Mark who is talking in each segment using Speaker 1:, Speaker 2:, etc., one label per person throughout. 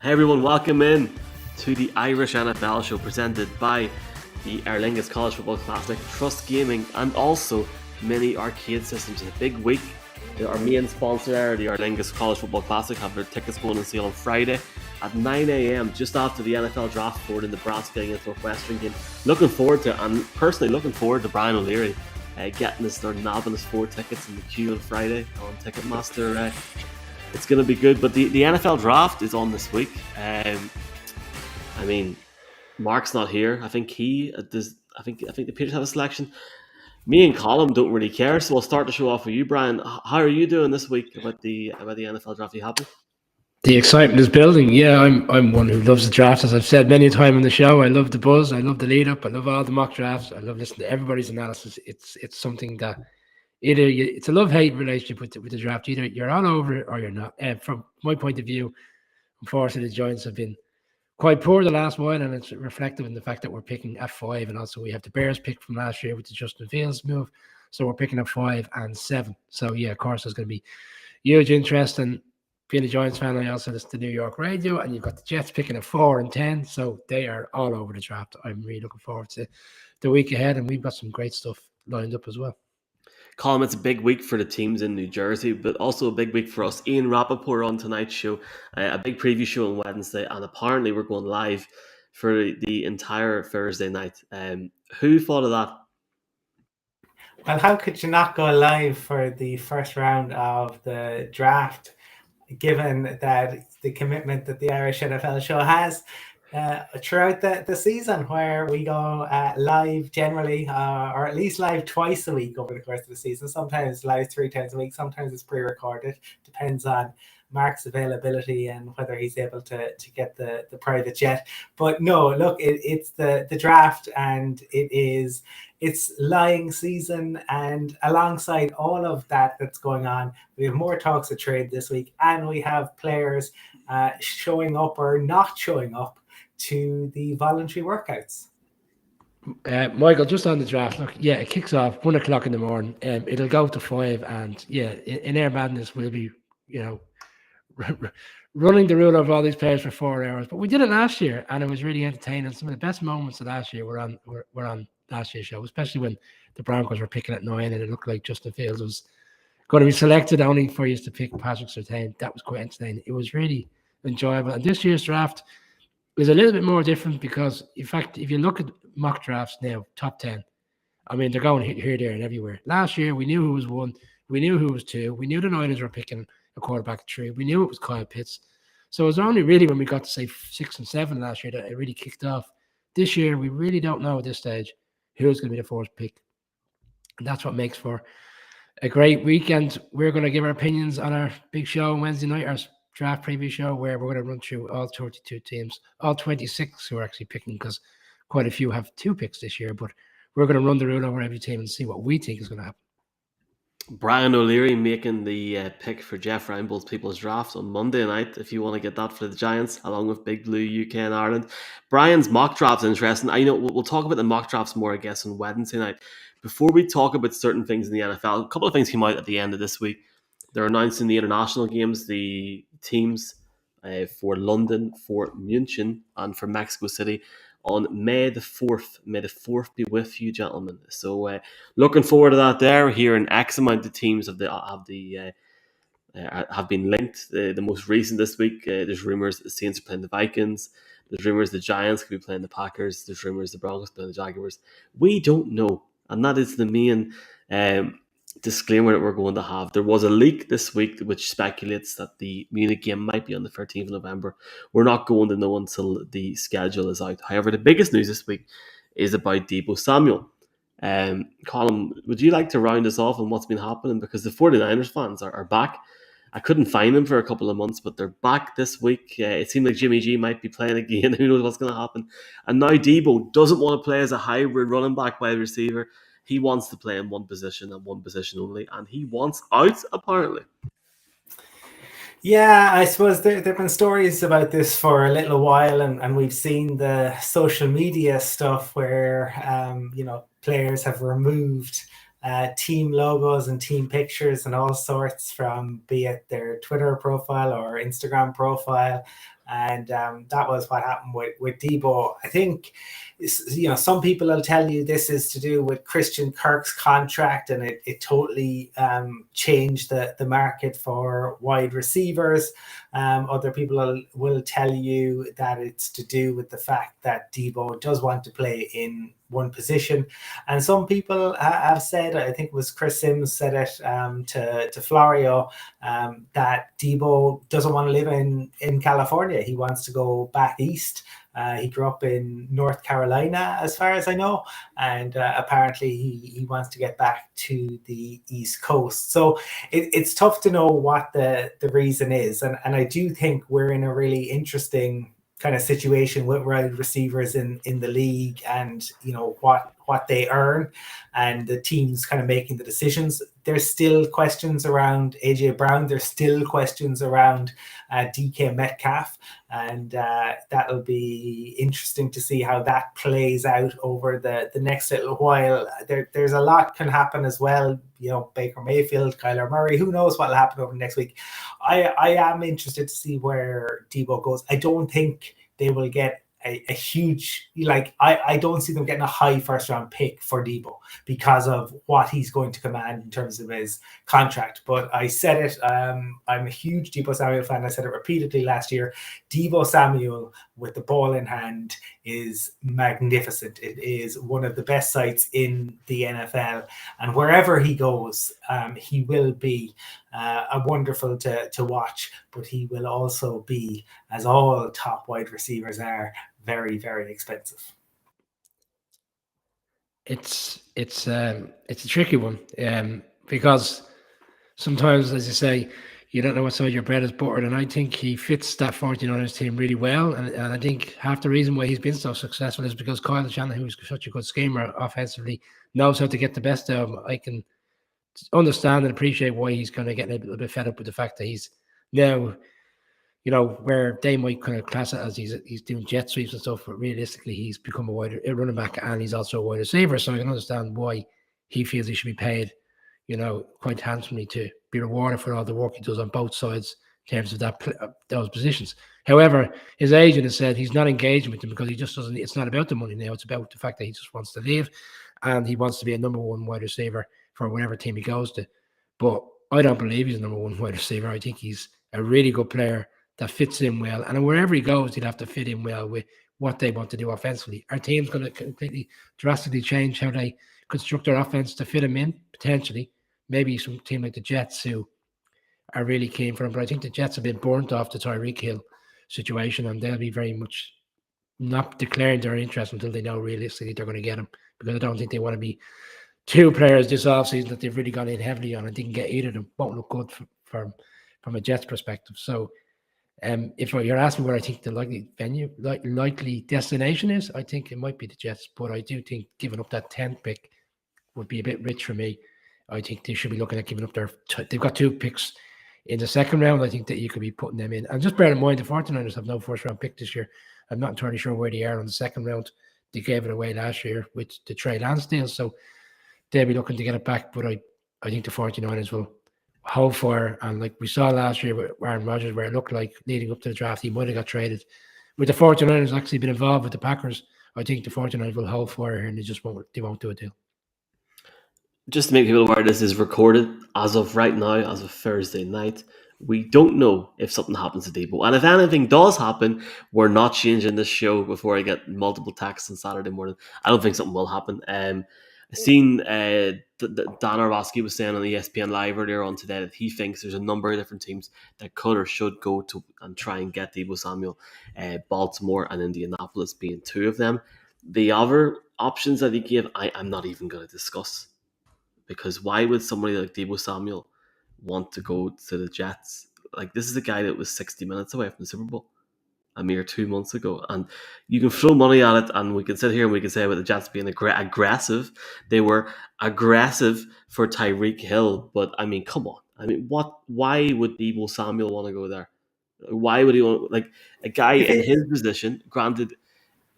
Speaker 1: Hey everyone, welcome in to the Irish NFL show presented by the Aer Lingus College Football Classic, Trust Gaming, and also Mini Arcade Systems. A big week. Our main sponsor, the Aer Lingus College Football Classic, have their tickets going on sale on Friday at 9 a.m. just after the NFL draft for the Nebraska against Northwestern game. Looking forward to it, and personally looking forward to Brian O'Leary getting his or nabbing his 4 tickets in the queue on Friday on Ticketmaster. It's going to be good, but the NFL draft is on this week. I mean, Mark's not here. I think he does. I think the Patriots have a selection. Me and Colin don't really care, so we'll start the show off with you, Brian. How are you doing this week about the NFL draft? Are you happy?
Speaker 2: The excitement is building. Yeah, I'm one who loves the draft. As I've said many a time on the show, I love the buzz. I love the lead up. I love all the mock drafts. I love listening to everybody's analysis. It's something that it's a love hate relationship with the draft. Either you're all over it or you're not. And from my point of view, unfortunately, the Giants have been quite poor the last while, and it's reflective in the fact that we're picking at 5, and also we have the Bears pick from last year with the Justin Fields move. So we're picking at 5 and 7. So yeah, of course, there's going to be huge interest. And being a Giants fan, I also listen to New York radio, and you've got the Jets picking at 4 and 10. So they are all over the draft. I'm really looking forward to the week ahead, and we've got some great stuff lined up as well.
Speaker 1: Colin, it's a big week for the teams in New Jersey, but also a big week for us. Ian Rapoport on tonight's show, a big preview show on Wednesday, and apparently we're going live for the entire Thursday night. Who thought of that?
Speaker 3: Well, how could you not go live for the first round of the draft, given that the commitment that the Irish NFL show has throughout the season, where we go live generally, or at least live twice a week over the course of the season. Sometimes live 3 times a week, sometimes it's pre-recorded, depends on Mark's availability and whether he's able to get the private jet. But no, look, it's the draft, and it's lying season, and alongside all of that's going on, we have more talks of trade this week, and we have players showing up or not showing up to the voluntary workouts.
Speaker 2: Michael, just on the draft, look, yeah, it kicks off 1 o'clock in the morning. It'll go to 5, and yeah, in Air Madness, we'll be, running the rule over all these players for 4 hours. But we did it last year, and it was really entertaining. Some of the best moments of last year were on last year's show, especially when the Broncos were picking at 9, and it looked like Justin Fields was going to be selected only for you to pick Patrick Surtain. That was quite entertaining. It was really enjoyable. And this year's draft is a little bit more different because, in fact, if you look at mock drafts now, top 10, I mean, they're going here, there, and everywhere. Last year, we knew who was 1. We knew who was 2. We knew the Niners were picking a quarterback at 3. We knew it was Kyle Pitts. So it was only really when we got to, say, 6 and 7 last year that it really kicked off. This year, we really don't know at this stage who's going to be the fourth pick. And that's what makes for a great weekend. We're going to give our opinions on our big show on Wednesday night, our draft preview show, where we're going to run through all 32 teams, all 26 who are actually picking, because quite a few have 2 picks this year. But we're going to run the rule over every team and see what we think is going to happen.
Speaker 1: Brian O'Leary making the pick for Jeff Reinbold's People's Draft on Monday night, if you want to get that for the Giants, along with Big Blue UK and Ireland. Brian's mock draft's interesting. I know we'll talk about the mock drafts more, I guess, on Wednesday night. Before we talk about certain things in the NFL, a couple of things came out at the end of this week. They're announcing the international games, the teams for London, for München, and for Mexico City on May the 4th. May the 4th be with you, gentlemen. So looking forward to that there. Here an X amount of teams have been linked. The most recent this week, there's rumours the Saints are playing the Vikings. There's rumours the Giants could be playing the Packers. There's rumours the Broncos playing the Jaguars. We don't know. And that is the main disclaimer that we're going to have. There was a leak this week which speculates that the Munich game might be on the 13th of November. We're not going to know until the schedule is out. However, the biggest news this week is about Deebo Samuel. Colin, would you like to round us off on what's been happening? Because the 49ers fans are back. I couldn't find them for a couple of months, but they're back this week. It seemed like Jimmy G might be playing again. Who knows what's going to happen? And now Deebo doesn't want to play as a hybrid running back wide receiver. He wants to play in one position and one position only, and he wants out, apparently.
Speaker 3: Yeah, I suppose there have been stories about this for a little while, and we've seen the social media stuff where, players have removed team logos and team pictures and all sorts from, be it their Twitter profile or Instagram profile. And that was what happened with Deebo. I think, some people will tell you this is to do with Christian Kirk's contract, and it totally changed the market for wide receivers. Other people will tell you that it's to do with the fact that Deebo does want to play in one position. And some people have said, I think it was Chris Sims said it to Florio, that Deebo doesn't want to live in California. He wants to go back east. He grew up in North Carolina, as far as I know, and apparently he wants to get back to the East Coast. So it's tough to know what the reason is. And I do think we're in a really interesting kind of situation with wide receivers in the league, and what they earn, and the teams kind of making the decisions. There's still questions around AJ Brown. There's still questions around DK Metcalf, and that'll be interesting to see how that plays out over the next little while. There's a lot can happen as well. Baker Mayfield, Kyler Murray, who knows what will happen over the next week. I am interested to see where Deebo goes. I don't think they will get a huge, I don't see them getting a high first round pick for Deebo because of what he's going to command in terms of his contract. But I said it, I'm a huge Deebo Samuel fan. I said it repeatedly last year. Deebo Samuel with the ball in hand is magnificent. It is one of the best sights in the NFL, and wherever he goes, he will be a wonderful to watch, but he will also be, as all top wide receivers are, very, very expensive.
Speaker 2: It's a tricky one, because sometimes, as you say, you don't know what side your bread is buttered, and I think he fits that 49ers team really well. And I think half the reason why he's been so successful is because Kyle Shanahan, who's such a good schemer offensively, knows how to get the best out of him. I can understand and appreciate why he's kind of getting a little bit fed up with the fact that he's now, where they might kind of class it as he's doing jet sweeps and stuff, but realistically he's become a running back, and he's also a wide receiver. So I can understand why he feels he should be paid, quite handsomely to be rewarded for all the work he does on both sides in terms of those positions. However, his agent has said he's not engaging with them because he just doesn't. It's not about the money now. It's about the fact that he just wants to leave, and he wants to be a number one wide receiver for whatever team he goes to. But I don't believe he's a number one wide receiver. I think he's a really good player that fits in well, and wherever he goes, he'll have to fit in well with what they want to do offensively. Our team's going to completely drastically change how they construct their offense to fit him in, potentially. Maybe some team like the Jets who are really keen for him, but I think the Jets have been burnt off the Tyreek Hill situation, and they'll be very much not declaring their interest until they know realistically they're going to get him, because I don't think they want to be two players this offseason that they've really gone in heavily on and didn't get either of them. Won't look good from a Jets perspective. So if you're asking where I think the likely destination is, I think it might be the Jets, but I do think giving up that 10th pick would be a bit rich for me. I think they should be looking at giving up they've got 2 picks in the second round. I think that you could be putting them in. And just bear in mind, the 49ers have no first round pick this year. I'm not entirely sure where they are on the second round. They gave it away last year with the Trey Lance deal, so they'll be looking to get it back. But I think the 49ers will hold for, and like we saw last year with Aaron Rodgers, where it looked like leading up to the draft he might have got traded. With the 49ers actually been involved with the Packers, I think the 49ers will hold for here, and they won't do a deal.
Speaker 1: Just to make people aware, this is recorded as of right now, as of Thursday night. We don't know if something happens to Deebo. And if anything does happen, we're not changing this show before I get multiple texts on Saturday morning. I don't think something will happen. I seen Dan Orlovsky was saying on ESPN Live earlier on today that he thinks there's a number of different teams that could or should go to and try and get Deebo Samuel, Baltimore and Indianapolis being 2 of them. The other options that he gave, I'm not even going to discuss. Because why would somebody like Deebo Samuel want to go to the Jets? Like, this is a guy that was 60 minutes away from the Super Bowl a mere 2 months ago. And you can throw money at it, and we can sit here and we can say about the Jets being aggressive. They were aggressive for Tyreek Hill, but I mean, come on. I mean, why would Deebo Samuel want to go there? Why would he want, like, a guy in his position, granted,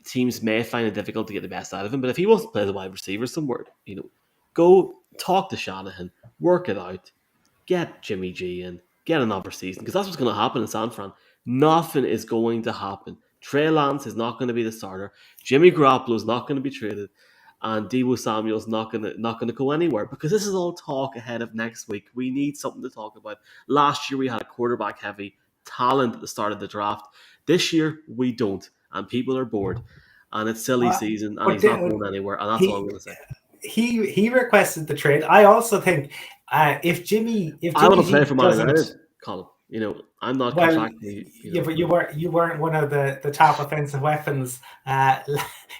Speaker 1: teams may find it difficult to get the best out of him, but if he wants to play the wide receiver somewhere, go talk to Shanahan, work it out, get Jimmy G in, get another season, because that's what's going to happen in San Fran. Nothing is going to happen. Trey Lance is not going to be the starter. Jimmy Garoppolo is not going to be traded, and Deebo Samuel is not going to go anywhere, because this is all talk ahead of next week. We need something to talk about. Last year we had a quarterback heavy talent at the start of the draft. This year we don't, and people are bored, and it's silly season, and
Speaker 3: but
Speaker 1: he's not going anywhere, and that's all I'm going to say.
Speaker 3: He requested the trade. I also think if Jimmy
Speaker 1: I want to play
Speaker 3: G
Speaker 1: for Man
Speaker 3: doesn't,
Speaker 1: United, Colin. You know, I'm not
Speaker 3: well,
Speaker 1: contractually.
Speaker 3: yeah, but you weren't one of the top offensive weapons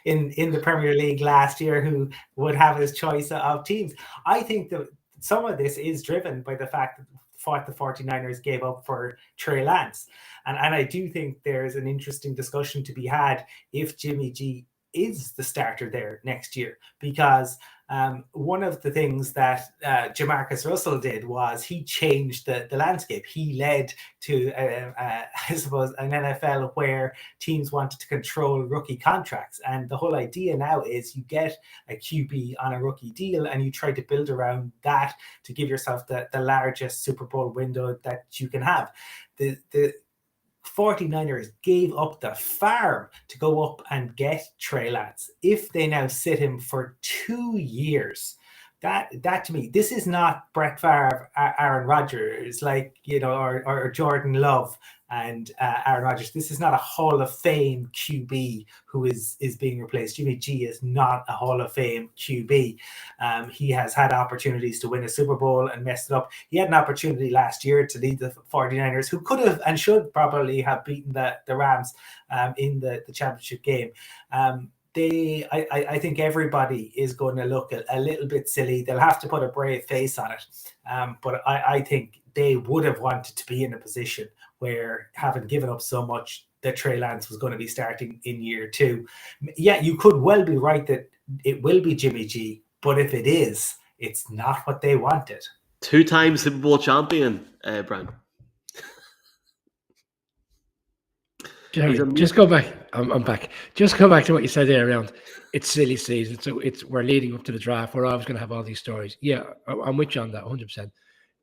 Speaker 3: in the Premier League last year who would have his choice of teams. I think that some of this is driven by the fact that what the 49ers gave up for Trey Lance. And I do think there's an interesting discussion to be had if Jimmy G is the starter there next year, because one of the things that Jamarcus Russell did was he changed the landscape. He led to, I suppose, an NFL where teams wanted to control rookie contracts. And the whole idea now is you get a QB on a rookie deal and you try to build around that to give yourself the largest Super Bowl window that you can have. The 49ers gave up the farm to go up and get Trey Lance. If they now sit him for 2 years, that to me, this is not Brett Favre, Aaron Rodgers, like, you know, or Jordan Love and Aaron Rodgers. This is not a Hall of Fame QB who is being replaced. Jimmy G is not a Hall of Fame QB. He has had opportunities to win a Super Bowl and messed it up. He had an opportunity last year to lead the 49ers, who could have and should probably have beaten the Rams in the championship game. I think everybody is going to look a little bit silly. They'll have to put a brave face on it. But I think they would have wanted to be in a position where, having given up so much, that Trey Lance was going to be starting in year 2. Yeah, you could well be right that it will be Jimmy G, but if it is, it's not what they wanted.
Speaker 1: 2-time Super Bowl champion, Brian.
Speaker 2: Jerry, just go back. I'm back. Just go back to what you said there around it's silly season. So we're leading up to the draft. We're always going to have all these stories. Yeah, I'm with you on that 100%.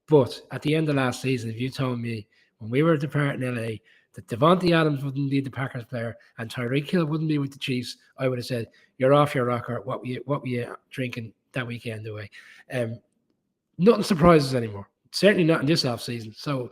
Speaker 2: But at the end of last season, if you told me when we were departing LA that Devontae Adams wouldn't be the Packers player and Tyreek Hill wouldn't be with the Chiefs, I would have said, you're off your rocker. What were you drinking that weekend away? Nothing surprises anymore. Certainly not in this offseason. So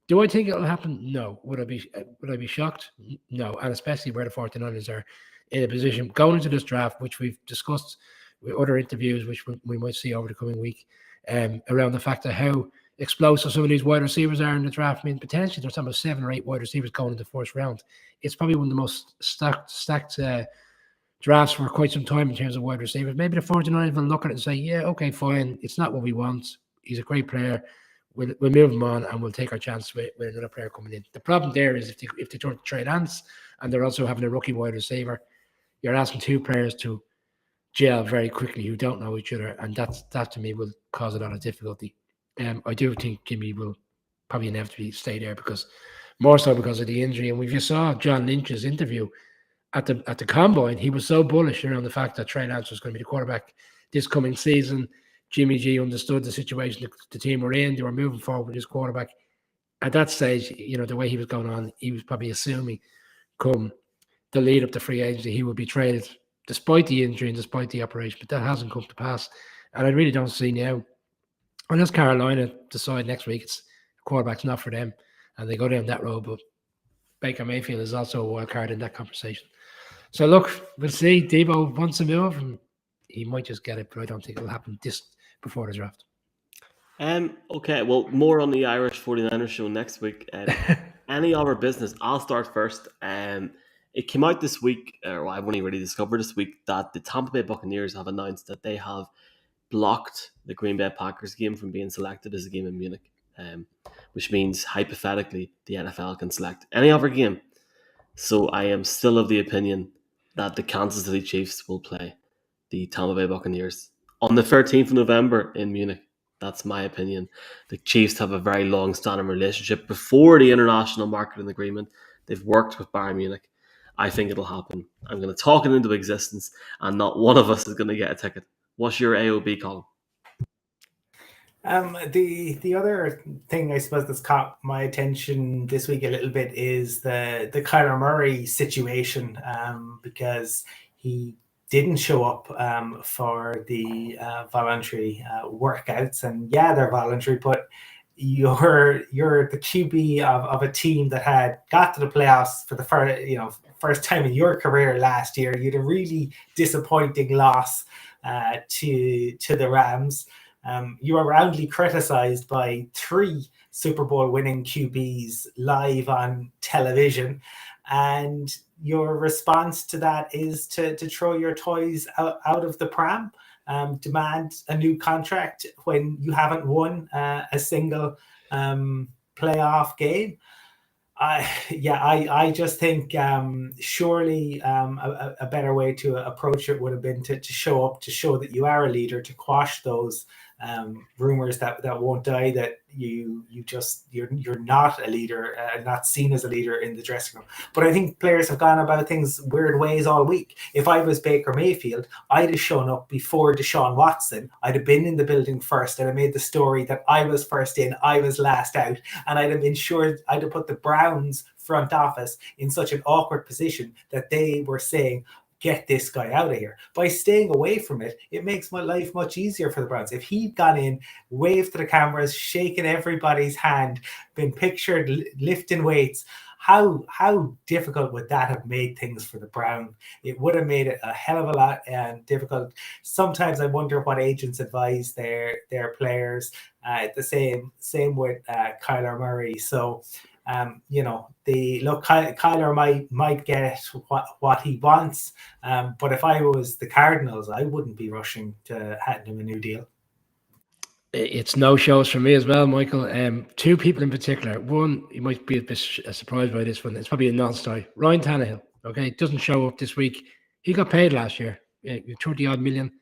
Speaker 2: do I think it'll happen? No. Would I be shocked? No. And especially where the 49ers are in a position going into this draft, which we've discussed with other interviews, which we might see over the coming week, around the fact of how explosive some of these wide receivers are in the draft. I mean, potentially there's about 7 or 8 wide receivers going in the first round. It's probably one of the most stacked drafts for quite some time in terms of wide receivers. Maybe the 49ers will look at it and say, yeah, okay, fine. It's not what we want. He's a great player. We'll move him on and we'll take our chance with another player coming in. The problem there is if they turn to Trey Lance and they're also having a rookie wide receiver, you're asking 2 players to gel very quickly who don't know each other, and that to me will cause a lot of difficulty. I do think Jimmy will probably inevitably stay there more so because of the injury. And if you saw John Lynch's interview at the combine, he was so bullish around the fact that Trey Lance was going to be the quarterback this coming season. Jimmy G understood the situation the team were in. They were moving forward with his quarterback. At that stage, you know, the way he was going on, he was probably assuming come the lead up to free agency, he would be traded despite the injury and despite the operation. But that hasn't come to pass. And I really don't see now, unless Carolina decide next week it's quarterback's not for them and they go down that road. But Baker Mayfield is also a wild card in that conversation. So look, we'll see. Deebo wants to move and he might just get it, but I don't think it'll happen before the draft.
Speaker 1: Okay, well, more on the Irish 49ers show next week. Any other business? I'll start first. It came out this week, or I've only really discovered this week, that the Tampa Bay Buccaneers have announced that they have blocked the Green Bay Packers game from being selected as a game in Munich, which means, hypothetically, the NFL can select any other game. So I am still of the opinion that the Kansas City Chiefs will play the Tampa Bay Buccaneers on the 13th of November in Munich. That's my opinion. The Chiefs have a very long-standing relationship before the international marketing agreement. They've worked with Bayern Munich. I think it'll happen. I'm going to talk it into existence, and not one of us is going to get a ticket. What's your AOB, Colin?
Speaker 3: The other thing I suppose that's caught my attention this week a little bit is the Kyler Murray situation, because he didn't show up for the voluntary workouts, and yeah, they're voluntary, but you're the QB of a team that had got to the playoffs for the first time in your career last year. You had a really disappointing loss to the Rams. You were roundly criticized by 3 Super Bowl winning QBs live on television, and your response to that is to throw your toys out of the pram, demand a new contract when you haven't won a single playoff game. I just think surely a better way to approach it would have been to show up, to show that you are a leader, to quash those rumors that won't die, that you're not a leader, not seen as a leader in the dressing room. But I think players have gone about things weird ways all week. If I was Baker Mayfield, I'd have shown up before Deshaun Watson. I'd have been in the building first. I'd have made the story that I was first in, I was last out, and I'd have ensured, I'd have put the Browns front office in such an awkward position that they were saying, get this guy out of here. By staying away from it, it makes my life much easier for the Browns. If he'd gone in, waved to the cameras, shaken everybody's hand, been pictured lifting weights, how difficult would that have made things for the Browns? It would have made it a hell of a lot difficult. Sometimes I wonder what agents advise their players. The same with Kyler Murray. So Kyler might get what he wants, but if I was the Cardinals, I wouldn't be rushing to hand him a new deal.
Speaker 2: It's no shows for me as well, Michael. 2 people in particular. One, you might be a bit surprised by this one. It's probably a non-story. Ryan Tannehill, okay, doesn't show up this week. He got paid last year, 30-odd million.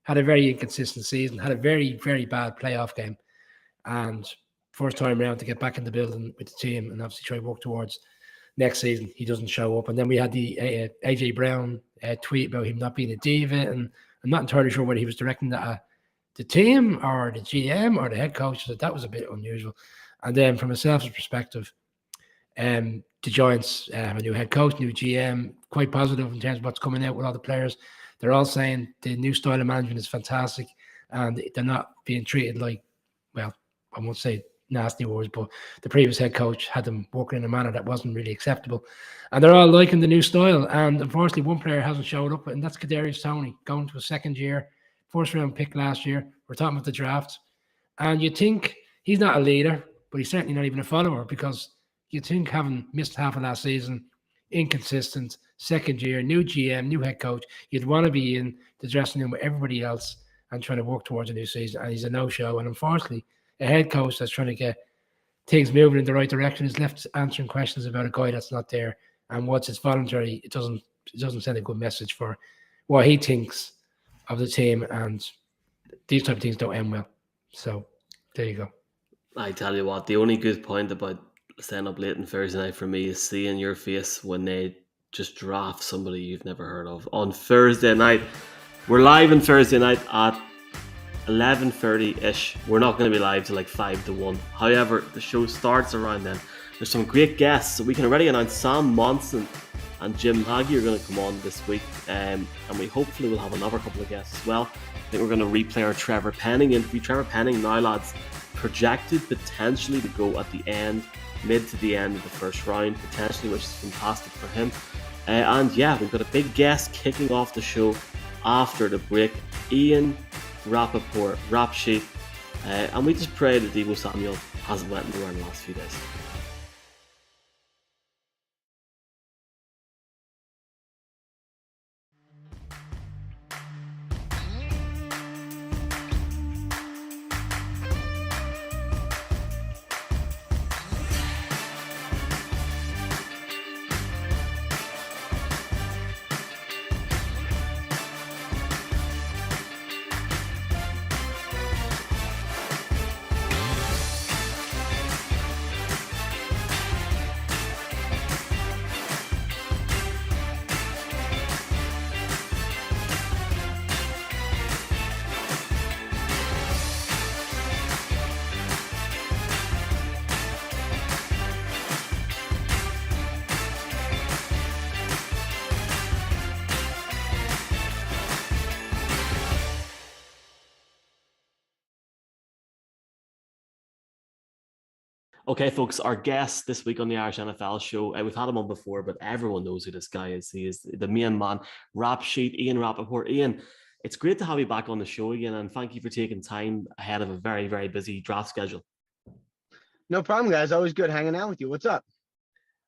Speaker 2: Had a very inconsistent season. Had a very, very bad playoff game, and first time around to get back in the building with the team and obviously try to work towards next season. He doesn't show up. And then we had the AJ Brown tweet about him not being a diva, and I'm not entirely sure whether he was directing that at the team or the GM or the head coach. So that was a bit unusual. And then from a selfish perspective, the Giants have a new head coach, new GM, quite positive in terms of what's coming out with all the players. They're all saying the new style of management is fantastic, and they're not being treated like, well, I won't say nasty words, but the previous head coach had them working in a manner that wasn't really acceptable. And they're all liking the new style. And unfortunately, one player hasn't showed up, and that's Kadarius Toney, going to a second year, first round pick last year. We're talking about the draft. And you think he's not a leader, but he's certainly not even a follower, because you think having missed half of last season, inconsistent, second year, new GM, new head coach, you'd want to be in the dressing room with everybody else and trying to work towards a new season. And he's a no-show. And unfortunately, a head coach that's trying to get things moving in the right direction is left answering questions about a guy that's not there. And once it's voluntary, it doesn't send a good message for what he thinks of the team. And these type of things don't end well. So there you go.
Speaker 1: I tell you what, the only good point about staying up late on Thursday night for me is seeing your face when they just draft somebody you've never heard of on Thursday night. We're live on Thursday night at 11:30-ish. We're not going to be live till like 5 to 1. However, the show starts around then. There's some great guests, so we can already announce Sam Monson and Jim Haggy are going to come on this week, and we hopefully will have another couple of guests as well. I think we're going to replay our Trevor Penning interview. Trevor Penning now, lads, projected potentially to go at the end, mid to the end of the first round, potentially, which is fantastic for him. And yeah, we've got a big guest kicking off the show after the break, Ian Rapoport, Rap Sheet, and we just pray that Deebo Samuel hasn't went anywhere in the last few days. Okay, folks, our guest this week on the Irish NFL show, we've had him on before, but everyone knows who this guy is. He is the main man, Rap Sheet, Ian Rapoport. Ian, it's great to have you back on the show again, and thank you for taking time ahead of a very, very busy draft schedule.
Speaker 4: No problem, guys. Always good hanging out with you. What's up?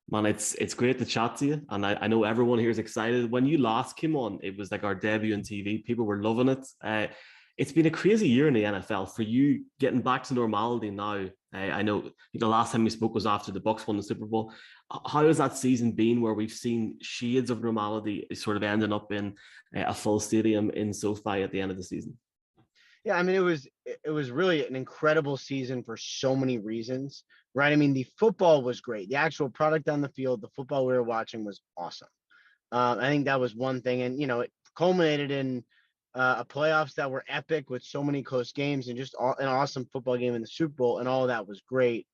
Speaker 1: Man, it's great to chat to you, and I know everyone here is excited. When you last came on, it was like our debut on TV. People were loving it. It's been a crazy year in the NFL for you getting back to normality now. I know the last time we spoke was after the Bucs won the Super Bowl. How has that season been where we've seen shades of normality sort of ending up in a full stadium in SoFi at the end of the season?
Speaker 4: Yeah, I mean, it was really an incredible season for so many reasons, right? I mean, the football was great. The actual product on the field, the football we were watching was awesome. I think that was one thing, and it culminated in a playoffs that were epic with so many close games and just an awesome football game in the Super Bowl, and all of that was great.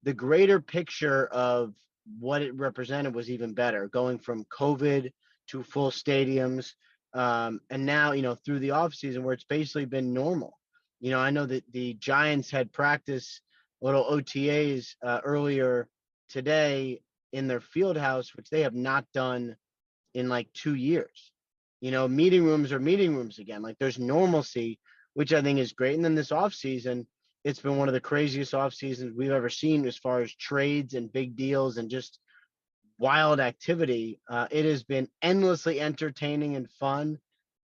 Speaker 4: The greater picture of what it represented was even better, going from COVID to full stadiums, and now through the offseason where it's basically been normal. I know that the Giants had practice little OTAs earlier today in their field house, which they have not done in like 2 years. Meeting rooms are meeting rooms again. Like there's normalcy, which I think is great. And then this offseason, it's been one of the craziest off seasons we've ever seen as far as trades and big deals and just wild activity. It has been endlessly entertaining and fun.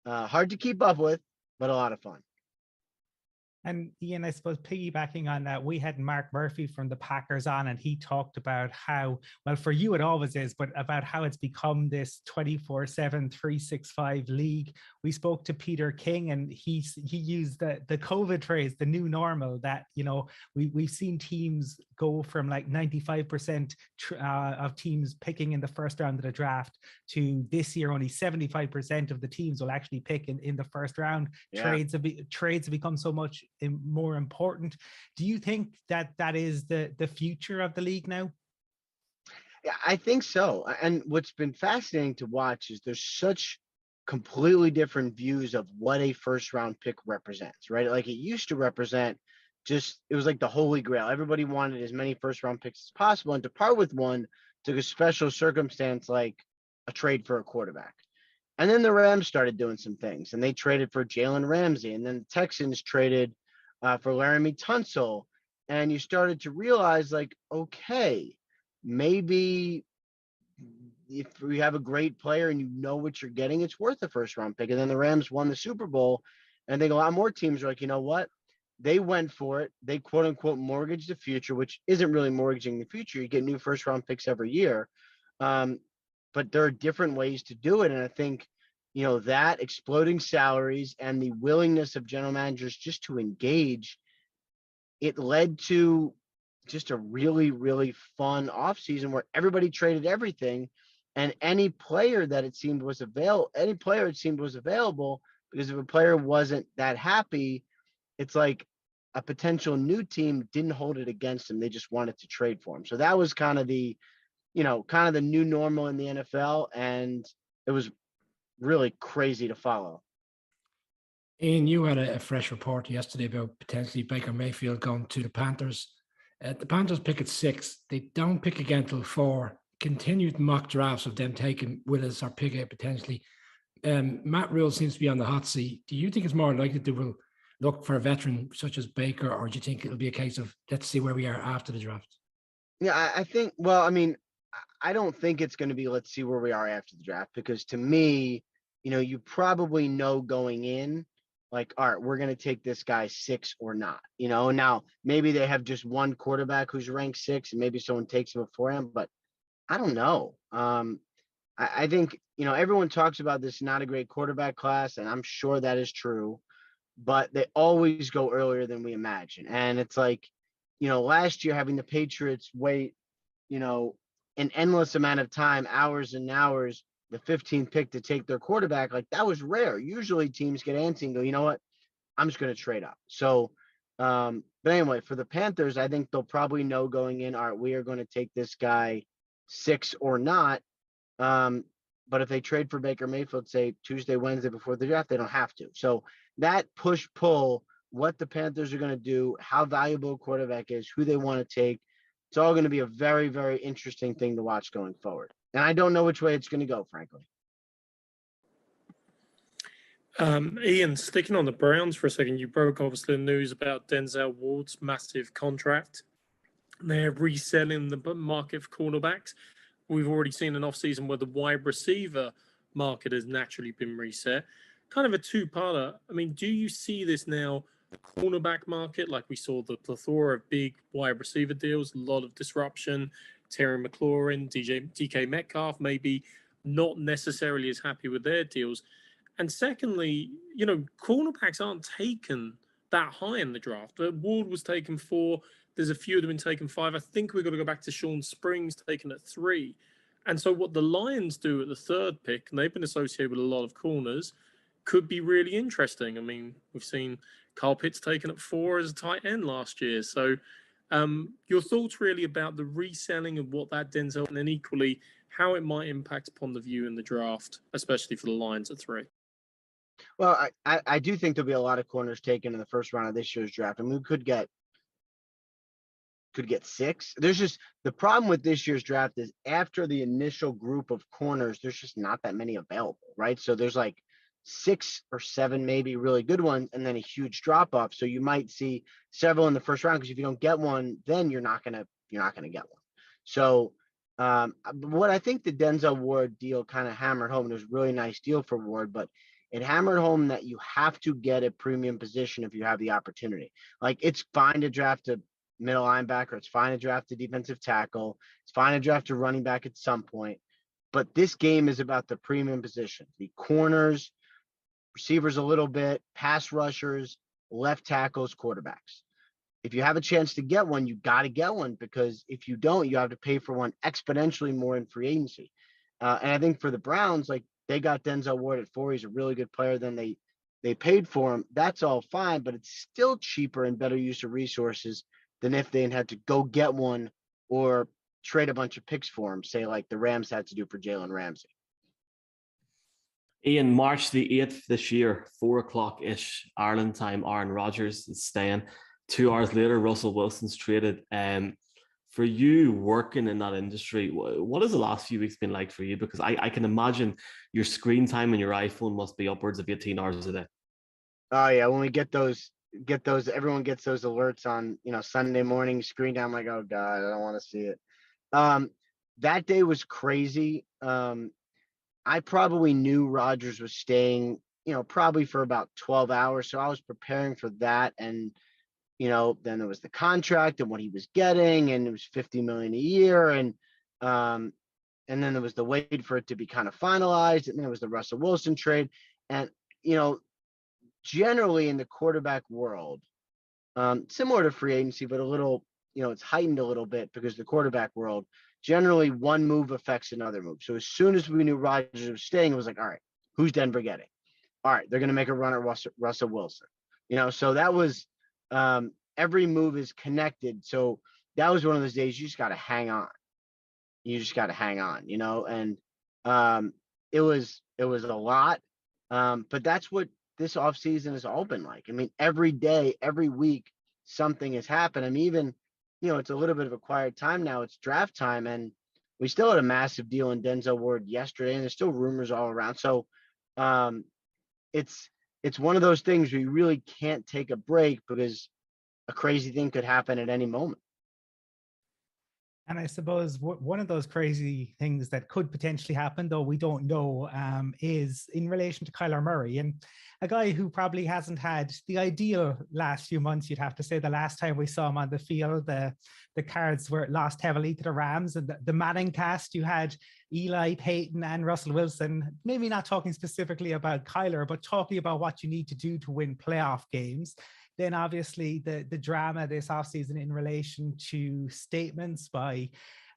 Speaker 4: Hard to keep up with, but a lot of fun.
Speaker 5: And Ian, I suppose piggybacking on that, we had Mark Murphy from the Packers on, and he talked about how, well, for you it always is, but about how it's become this 24/7, 365 league. We spoke to Peter King, and he used the COVID phrase, the new normal, that, we've seen teams go from like 95% of teams picking in the first round of the draft to this year only 75% of the teams will actually pick in the first round.
Speaker 4: Yeah.
Speaker 5: Trades have become so much more important. Do you think that is the future of the league now?
Speaker 4: Yeah, I think so. And what's been fascinating to watch is there's such completely different views of what a first round pick represents, right? Like it used to represent it was like the holy grail. Everybody wanted as many first round picks as possible, and to part with one took a special circumstance like a trade for a quarterback. And then the Rams started doing some things, and they traded for Jalen Ramsey, and then the Texans traded for Laramie Tunsil. And you started to realize, like, okay, maybe if we have a great player and you know what you're getting, it's worth a first round pick. And then the Rams won the Super Bowl, and I think a lot more teams are like, you know what? They went for it. They quote unquote mortgage the future, which isn't really mortgaging the future. You get new first round picks every year. But there are different ways to do it. And I think, that exploding salaries and the willingness of general managers just to engage, it led to just a really, really fun offseason where everybody traded everything. And any player it seemed was available, because if a player wasn't that happy, it's like a potential new team didn't hold it against him. They just wanted to trade for him. So that was kind of the new normal in the NFL. And it was really crazy to follow.
Speaker 2: Ian, you had a fresh report yesterday about potentially Baker Mayfield going to the Panthers. The Panthers pick at 6. They don't pick again till 4. Continued mock drafts of them taking Willis or Pickett potentially. Matt Rule seems to be on the hot seat. Do you think it's more likely they will look for a veteran such as Baker, or do you think it'll be a case of let's see where we are after the draft?
Speaker 4: Yeah, I think, well, I mean, I don't think it's going to be let's see where we are after the draft, because to me, you probably know going in, like, all right, we're going to take this guy 6 or not. Now maybe they have just one quarterback who's ranked 6 and maybe someone takes him before him, but I don't know. I think, everyone talks about this not a great quarterback class, and I'm sure that is true, but they always go earlier than we imagine. And it's like, last year having the Patriots wait, an endless amount of time, hours and hours, the 15th pick to take their quarterback, like that was rare. Usually teams get antsy and go, you know what, I'm just going to trade up. So, but anyway, for the Panthers, I think they'll probably know going in, all right, we are going to take this guy 6 or not. But if they trade for Baker Mayfield, say Tuesday, Wednesday before the draft, they don't have to. So that push-pull, what the Panthers are going to do, how valuable a quarterback is, who they want to take, It's all going to be a very, very interesting thing to watch going forward. And I don't know which way it's going to go, frankly.
Speaker 6: Ian, sticking on the Browns for a second, you broke obviously the news about Denzel Ward's massive contract. They're reselling the market for cornerbacks. We've already seen an offseason where the wide receiver market has naturally been reset. Kind of a two-parter. I mean, do you see this now, cornerback market, like we saw the plethora of big wide receiver deals, a lot of disruption, Terry McLaurin, DK Metcalf, maybe not necessarily as happy with their deals. And secondly, cornerbacks aren't taken that high in the draft. Ward was taken 4. There's a few that have been taken 5. I think we've got to go back to Sean Springs, taken at 3. And so what the Lions do at the 3rd pick, and they've been associated with a lot of corners, could be really interesting. I mean, we've seen Kyle Pitts taken at 4 as a tight end last year. So your thoughts really about the reselling of what that Denzel, and then equally how it might impact upon the view in the draft, especially for the Lions at 3.
Speaker 4: Well, I do think there'll be a lot of corners taken in the first round of this year's draft. I mean, we could get 6. There's just the problem with this year's draft is after the initial group of corners, there's just not that many available, right? So there's like 6 or 7 maybe really good ones, and then a huge drop off. So you might see several in the first round because if you don't get one, then you're not gonna get one. So what I think the Denzel Ward deal kind of hammered home, it was a really nice deal for Ward, but it hammered home that you have to get a premium position if you have the opportunity. Like, it's fine to draft a middle linebacker. It's fine to draft a defensive tackle. It's fine to draft a running back at some point. But this game is about the premium position, the corners, receivers a little bit, pass rushers, left tackles, quarterbacks. If you have a chance to get one, you got to get one, because if you don't, you have to pay for one exponentially more in free agency. And I think for the Browns, like, they got Denzel Ward at 4. He's a really good player. Than they paid for him. That's all fine, but it's still cheaper and better use of resources than if they had to go get one or trade a bunch of picks for him, say like the Rams had to do for Jalen Ramsey.
Speaker 1: Ian, March the 8th this year, 4 o'clock-ish Ireland time, Aaron Rodgers is staying. 2 hours later, Russell Wilson's traded. For you working in that industry, what has the last few weeks been like for you? Because I can imagine your screen time on your iPhone must be upwards of 18 hours a day.
Speaker 4: Oh yeah, when we get those, everyone gets those alerts on, Sunday morning screen time. I'm like, oh God, I don't want to see it. That day was crazy. I probably knew Rodgers was staying, probably for about 12 hours. So I was preparing for that. And, then there was the contract and what he was getting, and it was $50 million a year. And then there was the wait for it to be kind of finalized. And then it was the Russell Wilson trade. And, generally in the quarterback world, similar to free agency, but a little, it's heightened a little bit because the quarterback world, generally one move affects another move. So as soon as we knew Rodgers was staying, it was like, all right, who's Denver getting? All right, they're going to make a run at Russell Wilson. So that was, every move is connected. So that was one of those days you just got to hang on. You just got to hang on, and it was a lot. But that's what this offseason has all been like. I mean, every day, every week, something has happened. I mean, even, it's a little bit of a quiet time now. It's draft time, and we still had a massive deal in Denzel Ward yesterday, and there's still rumors all around. So it's one of those things where you really can't take a break because a crazy thing could happen at any moment.
Speaker 5: And I suppose one of those crazy things that could potentially happen, though we don't know, is in relation to Kyler Murray, and a guy who probably hasn't had the ideal last few months. You'd have to say the last time we saw him on the field, the Cards were lost heavily to the Rams, and the Manning cast, you had Eli, Peyton, and Russell Wilson. Maybe not talking specifically about Kyler, but talking about what you need to do to win playoff games. Then obviously the drama this offseason in relation to statements by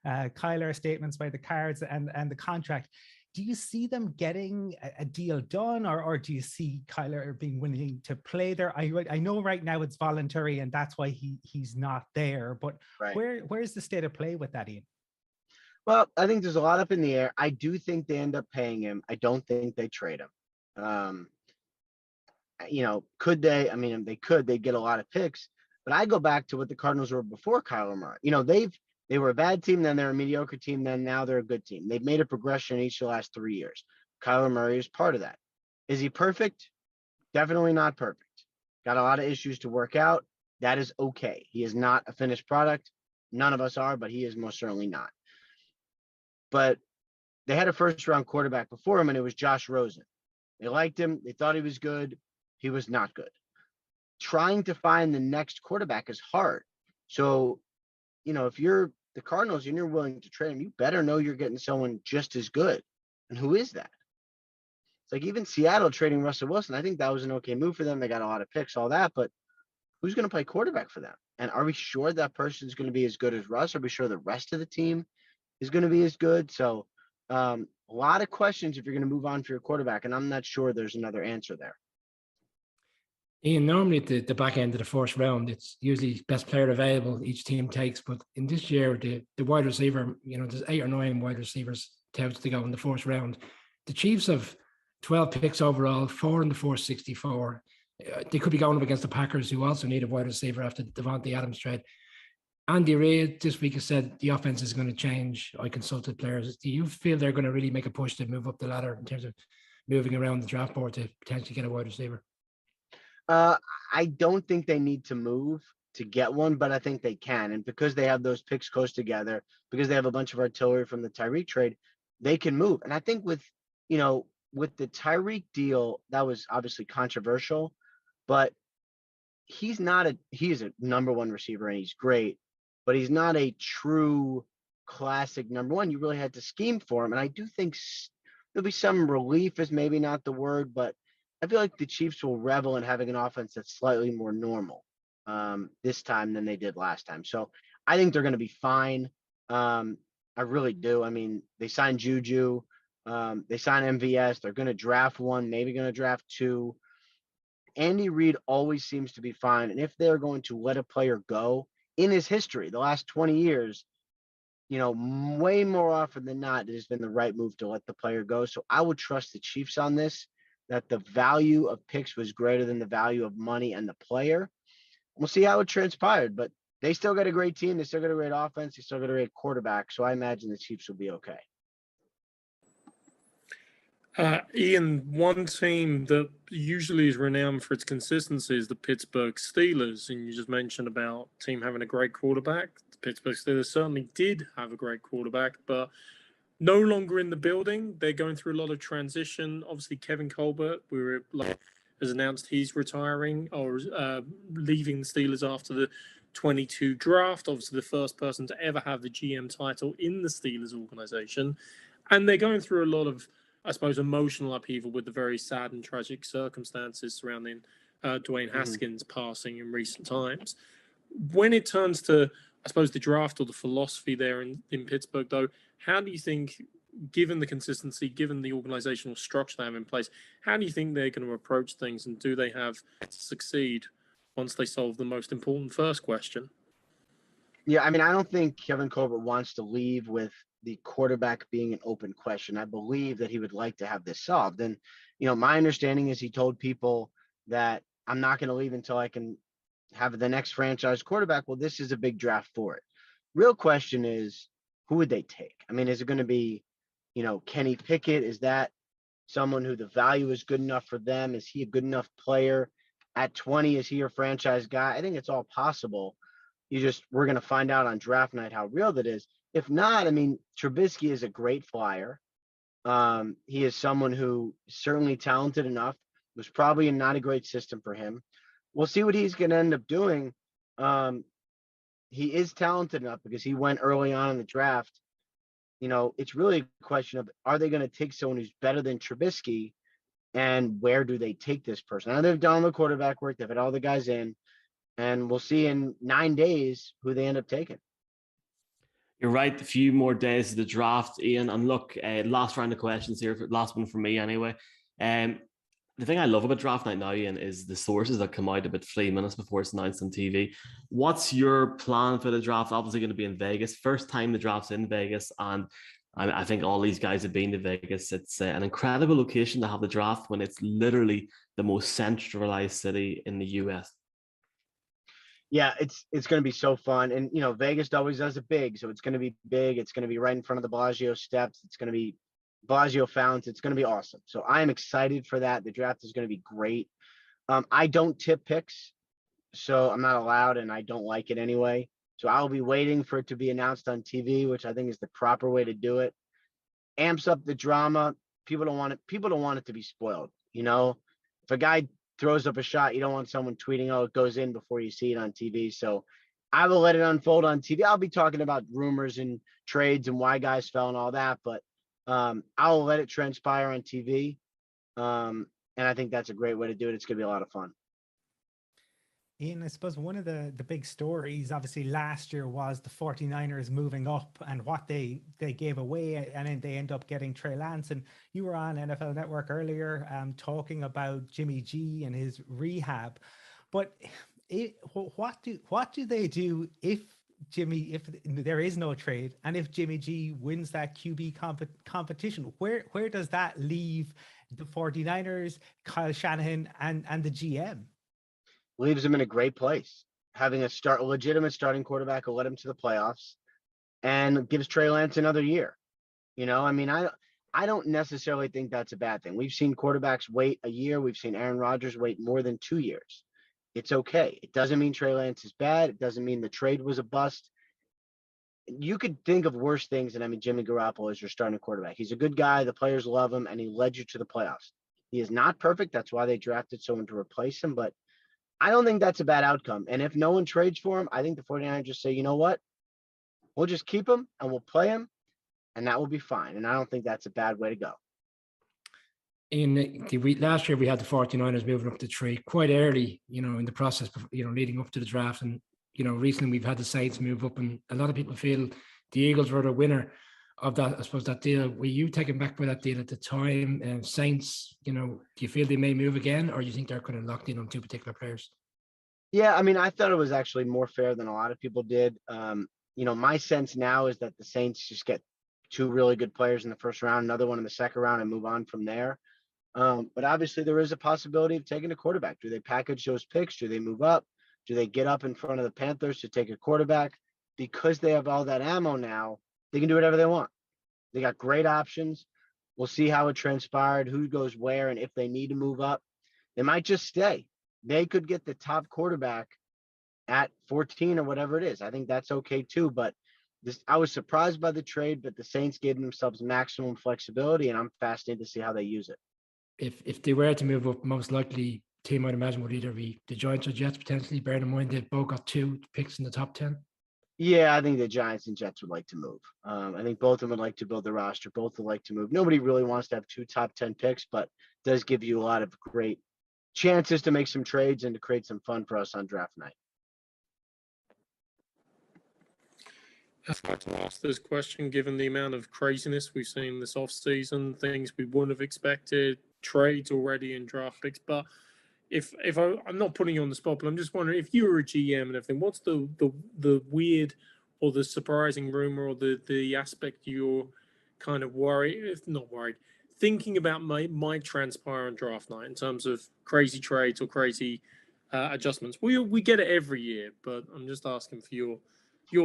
Speaker 5: Kyler, statements by the Cards, and the contract. Do you see them getting a deal done, or do you see Kyler being willing to play there? I know right now it's voluntary and that's why he's not there, but
Speaker 4: right.
Speaker 5: Where's the state of play with that, Ian?
Speaker 4: Well, I think there's a lot up in the air. I do think they end up paying him. I don't think they trade him. Could they? I mean, they could. They'd get a lot of picks. But I go back to what the Cardinals were before Kyler Murray. They were a bad team, then they're a mediocre team, then now they're a good team. They've made a progression in each of the last 3 years. Kyler Murray is part of that. Is he perfect? Definitely not perfect. Got a lot of issues to work out. That is okay. He is not a finished product. None of us are, but he is most certainly not. But they had a first-round quarterback before him, and it was Josh Rosen. They liked him. They thought he was good. He was not good. Trying to find the next quarterback is hard. So, if you're the Cardinals and you're willing to trade him, you better know you're getting someone just as good. And who is that? It's like even Seattle trading Russell Wilson. I think that was an okay move for them. They got a lot of picks, all that, but who's going to play quarterback for them? And are we sure that person's going to be as good as Russ? Are we sure the rest of the team is going to be as good? So a lot of questions if you're going to move on for your quarterback, and I'm not sure there's another answer there.
Speaker 2: Ian, normally at the back end of the first round, it's usually best player available each team takes. But in this year, the wide receiver, there's 8 or 9 wide receivers touted to go in the first round. The Chiefs have 12 picks overall, 4 in the first 64. They could be going up against the Packers, who also need a wide receiver after the Devontae Adams trade. Andy Reid this week has said the offense is going to change. I consulted players. Do you feel they're going to really make a push to move up the ladder in terms of moving around the draft board to potentially get a wide receiver?
Speaker 4: I don't think they need to move to get one, but I think they can. And because they have those picks close together, because they have a bunch of artillery from the Tyreek trade, they can move. And I think with the Tyreek deal, that was obviously controversial, but he is a number one receiver and he's great, but he's not a true classic number one. You really had to scheme for him. And I do think there'll be some relief is maybe not the word, but I feel like the Chiefs will revel in having an offense that's slightly more normal this time than they did last time. So I think they're going to be fine. I really do. I mean, they signed Juju. They signed MVS. They're going to draft one, maybe going to draft 2. Andy Reid always seems to be fine. And if they're going to let a player go in his history, the last 20 years, way more often than not, it has been the right move to let the player go. So I would trust the Chiefs on this, that the value of picks was greater than the value of money and the player. We'll see how it transpired, but they still got a great team. They still got a great offense. They still got a great quarterback. So I imagine the Chiefs will be okay.
Speaker 6: Ian, one team that usually is renowned for its consistency is the Pittsburgh Steelers. And you just mentioned about the team having a great quarterback. The Pittsburgh Steelers certainly did have a great quarterback, but no longer in the building. They're going through a lot of transition. Obviously, Kevin Colbert, has announced he's retiring or leaving the Steelers after the 22 draft. Obviously, the first person to ever have the GM title in the Steelers organization. And they're going through a lot of, I suppose, emotional upheaval with the very sad and tragic circumstances surrounding Dwayne Haskins passing in recent times. When it turns to, I suppose, the draft or the philosophy there in Pittsburgh, though, how do you think, given the consistency, given the organizational structure they have in place, how do you think they're going to approach things, and do they have to succeed once they solve the most important first question?
Speaker 4: Yeah, I mean, I don't think Kevin Colbert wants to leave with the quarterback being an open question. I believe that he would like to have this solved. And, my understanding is he told people that I'm not going to leave until I can have the next franchise quarterback. Well, this is a big draft for it. Real question is, who would they take? I mean, is it going to be, Kenny Pickett? Is that someone who the value is good enough for them? Is he a good enough player? At 20, is he your franchise guy? I think it's all possible. We're going to find out on draft night how real that is. If not, I mean, Trubisky is a great flyer. He is someone who is certainly talented enough. It was probably not a great system for him. We'll see what he's going to end up doing. He is talented enough because he went early on in the draft. It's really a question of, are they going to take someone who's better than Trubisky, and where do they take this person? Now they've done the quarterback work. They've had all the guys in, and we'll see in 9 days who they end up taking.
Speaker 1: You're right. A few more days of the draft, Ian. And look, last round of questions here. Last one for me, anyway. The thing I love about draft night now, Ian, is the sources that come out about 3 minutes before it's announced on TV. What's your plan for the draft? Obviously going to be in Vegas. First time the draft's in Vegas, and I think all these guys have been to Vegas. It's an incredible location to have the draft when it's literally the most centralized city in the US.
Speaker 4: Yeah, it's going to be so fun. And, Vegas always does it big. So it's going to be big. It's going to be right in front of the Bellagio steps. It's going to be Bellagio fountains. It's going to be awesome. So I am excited for that. The draft is going to be great. I don't tip picks, so I'm not allowed, and I don't like it anyway. So I'll be waiting for it to be announced on TV, which I think is the proper way to do it. Amps up the drama. People don't want it. People don't want it to be spoiled. If a guy throws up a shot, you don't want someone tweeting, "Oh, it goes in," before you see it on TV. So I will let it unfold on TV. I'll be talking about rumors and trades and why guys fell and all that, but I'll let it transpire on TV. And I think that's a great way to do it. It's going to be a lot of fun.
Speaker 5: Ian, I suppose one of the big stories, obviously, last year was the 49ers moving up and what they gave away, and then they end up getting Trey Lance. And you were on NFL Network earlier talking about Jimmy G and his rehab. But what do they do if there is no trade, and if Jimmy G wins that QB competition? Where does that leave the 49ers, Kyle Shanahan, and the GM?
Speaker 4: Leaves him in a great place. Having a legitimate starting quarterback will let him to the playoffs, and gives Trey Lance another year. I don't necessarily think that's a bad thing. We've seen quarterbacks wait a year. We've seen Aaron Rodgers wait more than 2 years. It's okay. It doesn't mean Trey Lance is bad. It doesn't mean the trade was a bust. You could think of worse things than, Jimmy Garoppolo is your starting quarterback. He's a good guy. The players love him, and he led you to the playoffs. He is not perfect. That's why they drafted someone to replace him, but I don't think that's a bad outcome. And if no one trades for him, I think the 49ers just say, you know what? We'll just keep him and we'll play him, and that will be fine. And I don't think that's a bad way to go.
Speaker 2: Last year, we had the 49ers moving up to 3 quite early, in the process, leading up to the draft. And, recently we've had the Saints move up, and a lot of people feel the Eagles were the winner of that, I suppose, that deal. Were you taken back by that deal at the time? Saints, do you feel they may move again, or you think they're kind of locked in on 2 particular players?
Speaker 4: Yeah, I thought it was actually more fair than a lot of people did. My sense now is that the Saints just get 2 really good players in the first round, another one in the second round, and move on from there. But obviously there is a possibility of taking a quarterback. Do they package those picks? Do they move up? Do they get up in front of the Panthers to take a quarterback? Because they have all that ammo now, they can do whatever they want. They got great options. We'll see how it transpired, who goes where, and if they need to move up. They might just stay. They could get the top quarterback at 14 or whatever it is. I think that's okay too. But I was surprised by the trade, but the Saints gave themselves maximum flexibility, and I'm fascinated to see how they use it.
Speaker 2: If they were to move up, most likely team I'd imagine would either be the Giants or Jets, potentially, bearing in mind they've both got 2 picks in the top 10.
Speaker 4: Yeah, I think the Giants and Jets would like to move. I think both of them would like to build the roster. Both would like to move. Nobody really wants to have 2 top 10 picks, but does give you a lot of great chances to make some trades and to create some fun for us on draft night.
Speaker 6: I'd like to ask this question, given the amount of craziness we've seen this offseason, things we wouldn't have expected, trades already in draft picks. But I'm not putting you on the spot, but I'm just wondering, if you were a GM and everything, what's the weird or the surprising rumor or the aspect you're kind of worried, if not worried, thinking about might transpire on draft night in terms of crazy trades or crazy adjustments? We get it every year, but I'm just asking for your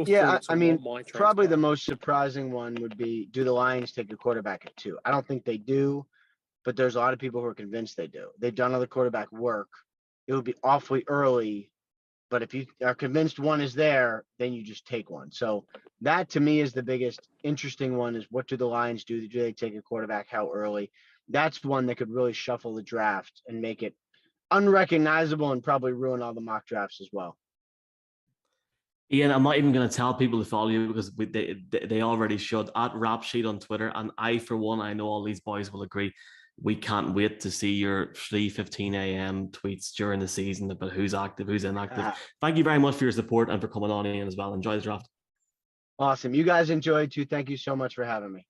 Speaker 6: thoughts on what might transpire.
Speaker 4: Probably the most surprising one would be, do the Lions take a quarterback at 2? I don't think they do, but there's a lot of people who are convinced they do. They've done all the quarterback work. It would be awfully early, but if you are convinced one is there, then you just take one. So that, to me, is the biggest interesting one, is what do the Lions do? Do they take a quarterback? How early? That's one that could really shuffle the draft and make it unrecognizable and probably ruin all the mock drafts as well.
Speaker 1: Ian, I'm not even going to tell people to follow you, because they already should, at Rapsheet on Twitter. And I, for one, I know all these boys will agree, we can't wait to see your 3:15 a.m. tweets during the season about who's active, who's inactive. Thank you very much for your support and for coming on, Ian, as well. Enjoy the draft.
Speaker 4: Awesome. You guys enjoyed too. Thank you so much for having me.